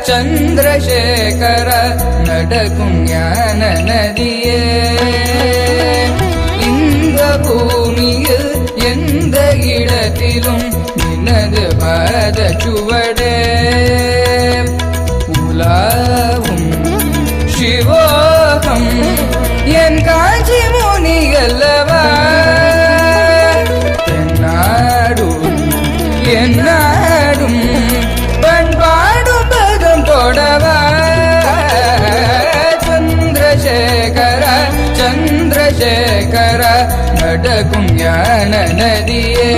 சந்திரசேகர நடக்கும் ஞான நதியே இந்த பூமியில் எந்த இடத்திலும் நினது பாத சுவடே உலாவும் சிவோகம் என் காஞ்சி முனி அல்லவா என்னாடும் பண்பாடும் பதம் தொடவா சந்திரசேகர சந்திரசேகர நடக்கும் ஞான நதியே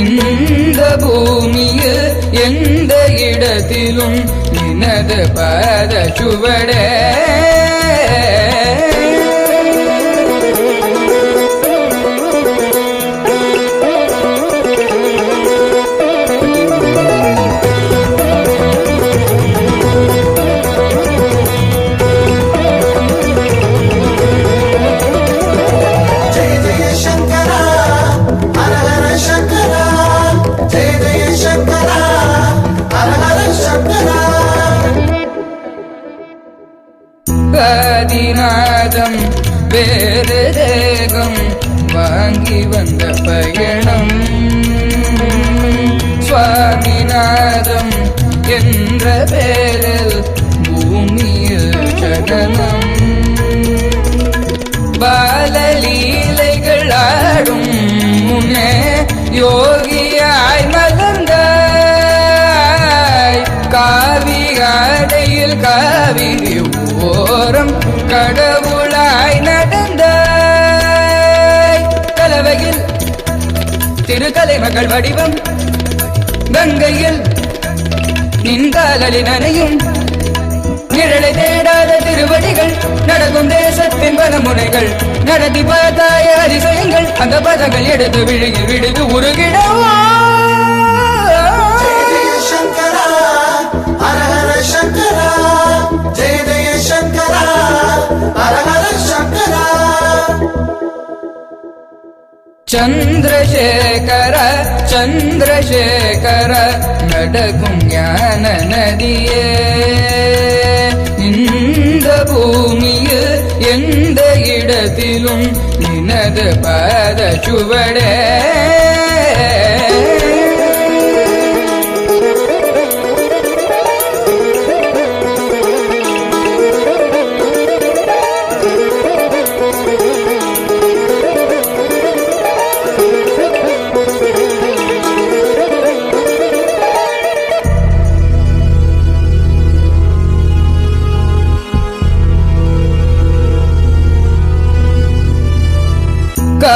இந்த பூமியில் எந்த இடத்திலும் நினது பாத சுவடே ஆதிநாதம் வேறு தேகம் வாங்கி வந்த பயணம் சுவாமிநாதம் என்ற பேரில் பூமியில் ஜனனம் பாலலீலைகள் ஆடும் முன்னே யோகியாய் மலர்ந்தாய் காவி ஆடையில் காவி ஓரம் கடவுளாய் நடந்தாய் கலவையில் திருக்கலைமகள் வடிவம் கங்கையில் நின்காலில் நனையும் நிழலை தேடாத திருவடிகள் நடக்கும் தேசத்தின் பலமுனைகள் நடத்தி பார்த்தாய அதிசயங்கள் அந்த பதங்கள் எடுத்து விழுகில் விடுது உருகிடவா சந்திரசேகர சந்திரசேகர நடக்கும் ஞான நதியே இந்த பூமியில் எந்த இடத்திலும் நினது பாத சுவடே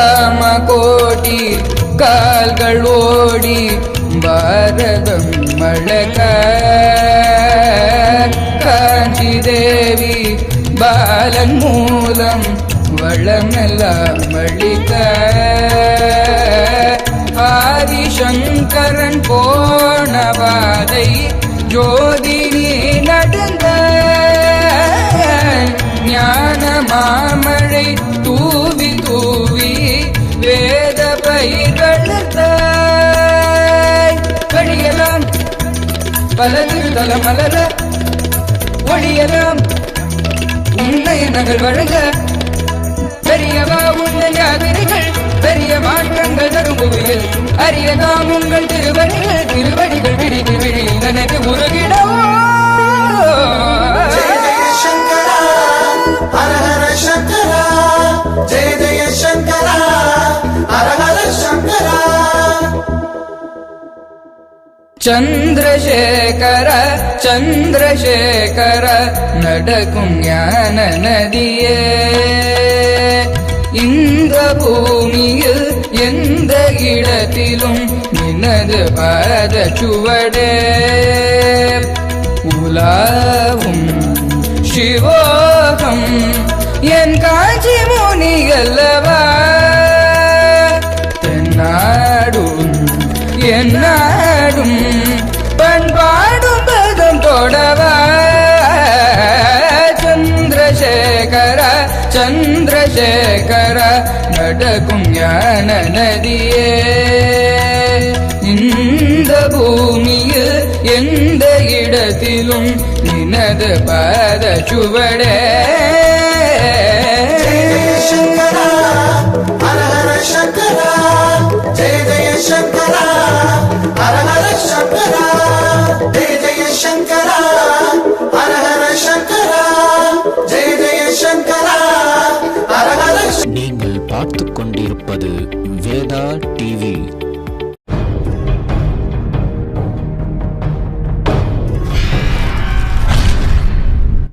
காமகோடி கால்கள் ஓடி பாரதம் மழக காஞ்சி தேவி பாலன் மூலம் வளமெல்லாம் மழிக்க ஆதிசங்கரன் போன பாதை ஜோதினி நடந்த ஞான மாமழை தூவி தூவி வேத பயிர்களாய் கழியலாம் பல திருதல மலர ஒழியலாம் உன்னை நகல் வழங்க பெரியவா உங்கள் யாதிரிகள் பெரிய மாற்றங்கள் தரும் புவியில் அரியதாம் உங்கள் திருவடிகள் திருவடிகள் விழித்து விழி எனக்கு உருகிடவோ சந்திரசேகர சந்திரசேகர நடக்கும் ஞான நதியே இந்த பூமியில் எந்த இடத்திலும் நினது பாத சுவடே உலாவும் சிவோகம் என் காஞ்சி முனி அல்லவா தென்னாடும் என்னாடும் பண்பாடும் பதம் தொடவா சந்திரசேகர சந்திரசேகர நடக்கும் ஞான நதியே இந்த பூமியில் எந்த நேரத்திலும் நினது பாத சுவடே